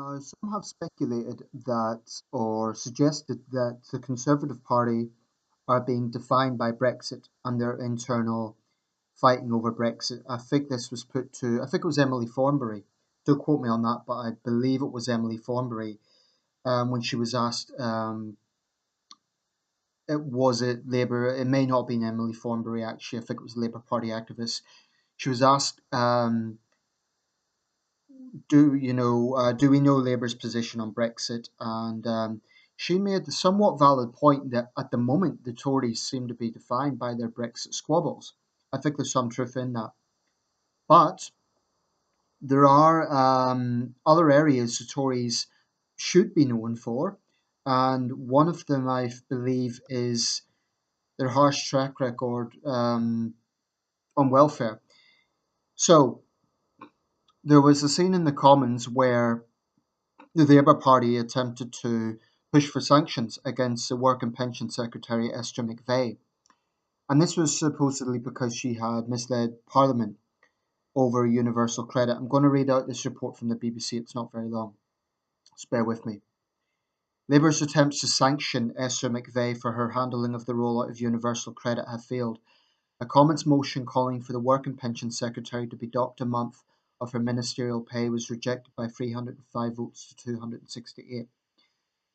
Now, some have speculated that or suggested that the Conservative Party are being defined by Brexit and their internal fighting over Brexit. I think this was put to, I think it was Emily Thornberry. Don't quote me on that, but I believe it was Emily Thornberry when she was asked, it Labour? It may not have been Emily Thornberry actually. I think it was a Labour Party activist. She was asked, do we know Labour's position on Brexit? And she made the somewhat valid point that at the moment the Tories seem to be defined by their Brexit squabbles. I think there's some truth in that, but there are other areas the Tories should be known for, and one of them, I believe, is their harsh track record on welfare. So there was a scene in the Commons where the Labour Party attempted to push for sanctions against the Work and Pension Secretary Esther McVey, and this was supposedly because she had misled Parliament over universal credit. I'm going to read out this report from the BBC. It's not very long. Just bear with me. Labour's attempts to sanction Esther McVey for her handling of the rollout of universal credit have failed. A Commons motion calling for the Work and Pension Secretary to be docked a month of her ministerial pay was rejected by 305 votes to 268.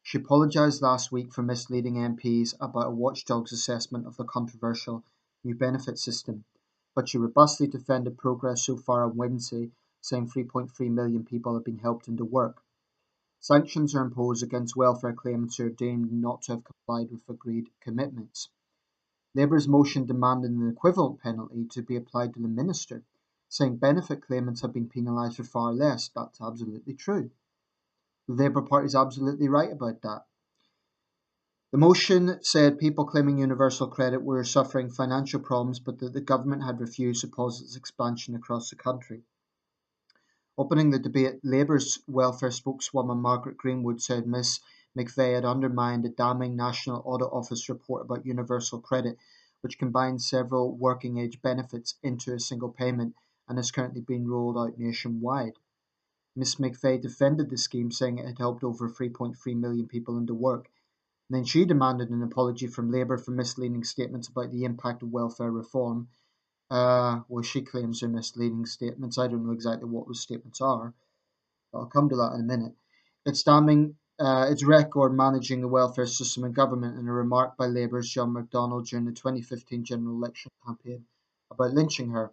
She apologised last week for misleading MPs about a watchdog's assessment of the controversial new benefit system, but she robustly defended progress so far on Wednesday, saying 3.3 million people have been helped into work. Sanctions are imposed against welfare claimants who are deemed not to have complied with agreed commitments. Labour's motion demanded an equivalent penalty to be applied to the minister, saying benefit claimants have been penalised for far less. That's absolutely true. The Labour Party is absolutely right about that. The motion said people claiming universal credit were suffering financial problems, but that the government had refused to pause its expansion across the country. Opening the debate, Labour's welfare spokeswoman Margaret Greenwood said Ms McVey had undermined a damning National Audit Office report about universal credit, which combines several working age benefits into a single payment and is currently being rolled out nationwide. Ms McVey defended the scheme, saying it had helped over 3.3 million people into work. And then she demanded an apology from Labour for misleading statements about the impact of welfare reform. Well, she claims they're misleading statements. I don't know exactly what those statements are, but I'll come to that in a minute. It's damning its record managing the welfare system and government in a remark by Labour's John McDonnell during the 2015 general election campaign about lynching her.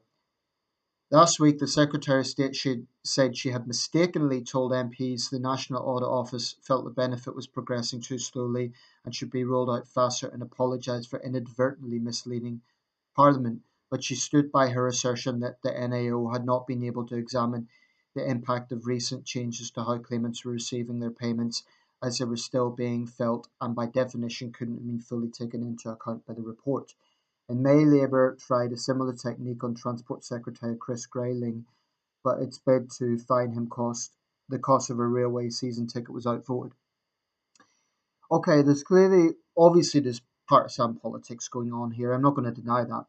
Last week, the Secretary of State said she had mistakenly told MPs the National Audit Office felt the benefit was progressing too slowly and should be rolled out faster, and apologised for inadvertently misleading Parliament, but she stood by her assertion that the NAO had not been able to examine the impact of recent changes to how claimants were receiving their payments, as they were still being felt and by definition couldn't have been fully taken into account by the report. In May, Labour tried a similar technique on Transport Secretary Chris Grayling, but its bid to fine him the cost of a railway season ticket was outvoted. Okay, obviously, there's partisan politics going on here. I'm not going to deny that.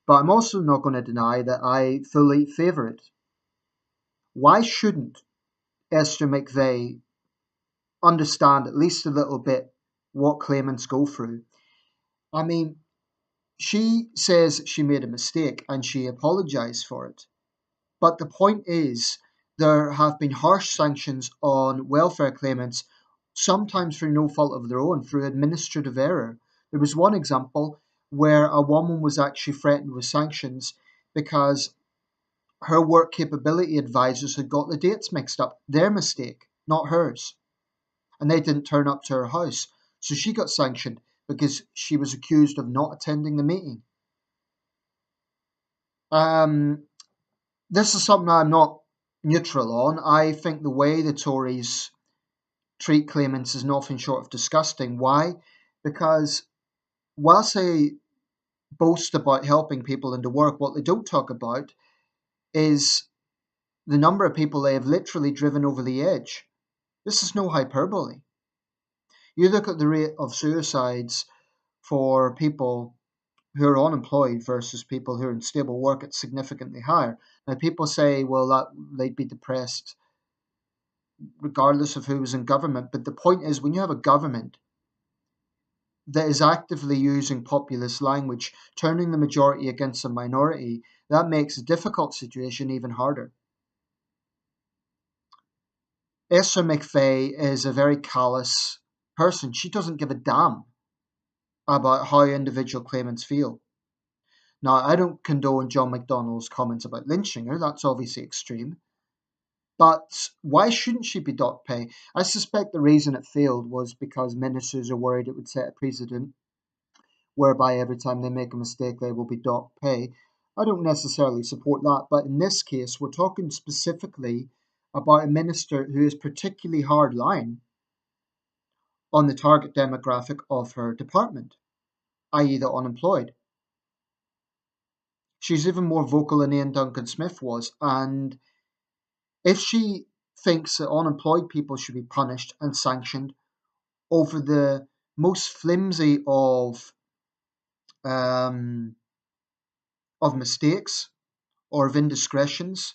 But I'm also not going to deny that I fully favour it. Why shouldn't Esther McVey understand at least a little bit what claimants go through? I mean, she says she made a mistake and she apologised for it. But the point is, there have been harsh sanctions on welfare claimants, sometimes through no fault of their own, through administrative error. There was one example where a woman was actually threatened with sanctions because her work capability advisors had got the dates mixed up. Their mistake, not hers. And they didn't turn up to her house. So she got sanctioned because she was accused of not attending the meeting. This is something I'm not neutral on. I think the way the Tories treat claimants is nothing short of disgusting. Why? Because whilst they boast about helping people into work, what they don't talk about is the number of people they have literally driven over the edge. This is no hyperbole. You look at the rate of suicides for people who are unemployed versus people who are in stable work, it's significantly higher. Now, people say, well, that they'd be depressed regardless of who was in government. But the point is, when you have a government that is actively using populist language, turning the majority against the minority, that makes a difficult situation even harder. Esther McVey is a very callous person. She doesn't give a damn about how individual claimants feel. Now, I don't condone John McDonnell's comments about lynching her, that's obviously extreme. But why shouldn't she be docked pay? I suspect the reason it failed was because ministers are worried it would set a precedent whereby every time they make a mistake they will be docked pay. I don't necessarily support that, but in this case, we're talking specifically about a minister who is particularly hardline on the target demographic of her department, i.e., the unemployed. She's even more vocal than Ian Duncan Smith was, and if she thinks that unemployed people should be punished and sanctioned over the most flimsy um, of mistakes or of indiscretions,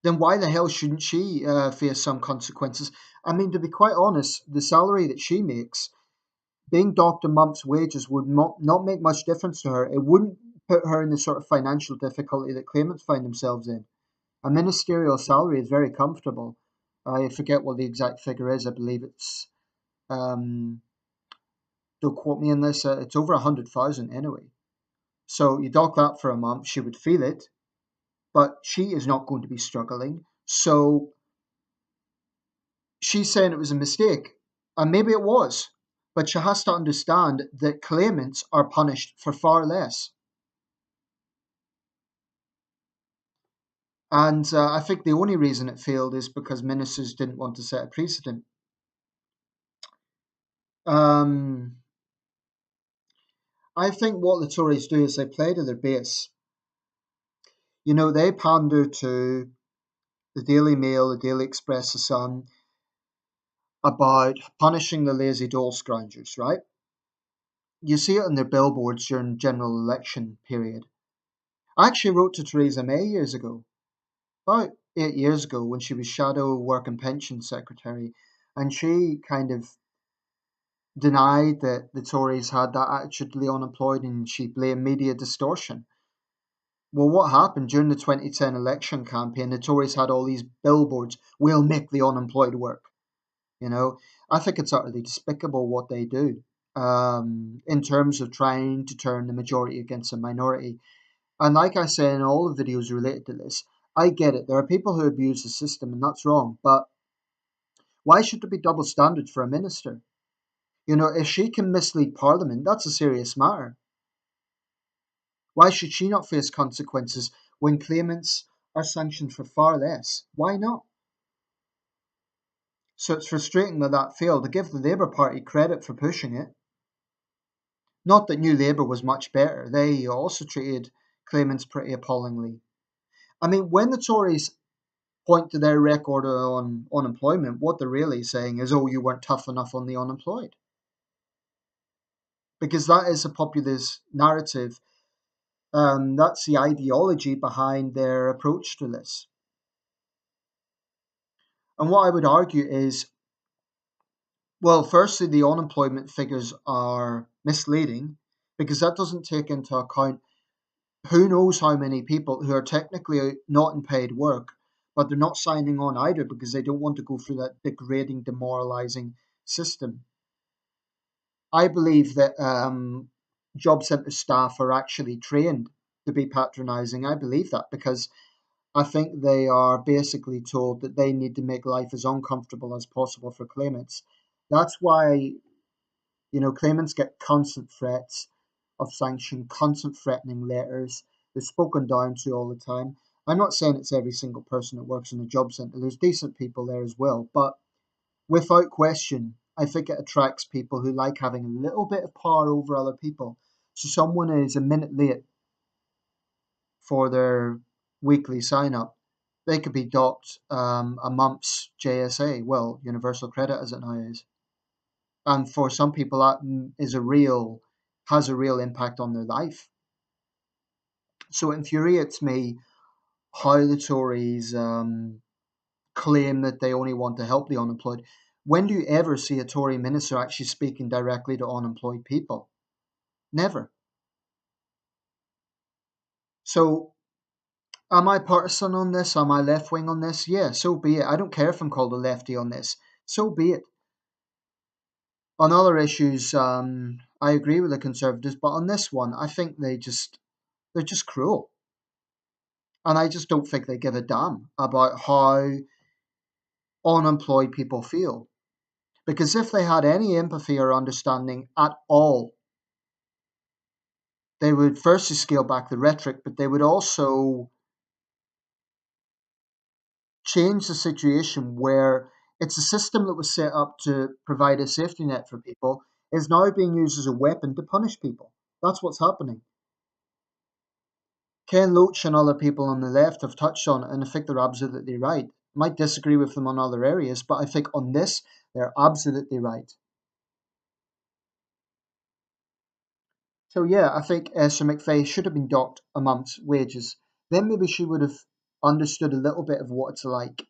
then why the hell shouldn't she face some consequences? I mean, to be quite honest, the salary that she makes, being docked a month's wages would not make much difference to her. It wouldn't put her in the sort of financial difficulty that claimants find themselves in. A ministerial salary is very comfortable. I forget what the exact figure is. I believe it's, um, don't quote me on this, it's over 100,000 anyway. So you dock that for a month, she would feel it, but she is not going to be struggling. So she's saying it was a mistake, and maybe it was, but she has to understand that claimants are punished for far less. And I think the only reason it failed is because ministers didn't want to set a precedent. Um, I think what the Tories do is they play to their base. You know, they pander to the Daily Mail, the Daily Express, the Sun about punishing the lazy dole scroungers, right? You see it on their billboards during general election period. I actually wrote to Theresa May years ago, about 8 years ago, when she was Shadow Work and Pension Secretary, and she kind of denied that the Tories had that attitude to the unemployed, and she blamed media distortion. Well, what happened during the 2010 election campaign? The Tories had all these billboards, "We'll make the unemployed work." You know, I think it's utterly despicable what they do in terms of trying to turn the majority against the minority. And like I say in all the videos related to this, I get it. There are people who abuse the system, and that's wrong. But why should there be double standards for a minister? You know, if she can mislead Parliament, that's a serious matter. Why should she not face consequences when claimants are sanctioned for far less? Why not? So it's frustrating that that failed. To give the Labour Party credit for pushing it. Not that New Labour was much better. They also treated claimants pretty appallingly. I mean, when the Tories point to their record on unemployment, what they're really saying is, oh, you weren't tough enough on the unemployed. Because that is a populist narrative. That's the ideology behind their approach to this. And what I would argue is, well, firstly, the unemployment figures are misleading because that doesn't take into account who knows how many people who are technically not in paid work, but they're not signing on either because they don't want to go through that degrading, demoralizing system. I believe that job centre staff are actually trained to be patronizing. I believe that because I think they are basically told that they need to make life as uncomfortable as possible for claimants. That's why, you know, claimants get constant threats of sanction, constant threatening letters. They're spoken down to all the time. I'm not saying it's every single person that works in a job centre. There's decent people there as well. But without question, I think it attracts people who like having a little bit of power over other people. So someone is a minute late for their weekly sign up, they could be docked a month's JSA, well, Universal Credit as it now is. And for some people, that has a real impact on their life. So it infuriates me how the Tories claim that they only want to help the unemployed. When do you ever see a Tory minister actually speaking directly to unemployed people? Never. So, am I partisan on this? Am I left wing on this? Yeah, so be it. I don't care if I'm called a lefty on this. So be it. On other issues, I agree with the Conservatives, but on this one, I think they're just cruel, and I just don't think they give a damn about how unemployed people feel. Because if they had any empathy or understanding at all, they would firstly scale back the rhetoric, but they would also change the situation where it's a system that was set up to provide a safety net for people is now being used as a weapon to punish people. That's what's happening. Ken Loach and other people on the left have touched on it, and I think they're absolutely right. I might disagree with them on other areas, but I think on this, they're absolutely right. So yeah, I think Esther McVey should have been docked a month's wages. Then maybe she would have understood a little bit of what it's like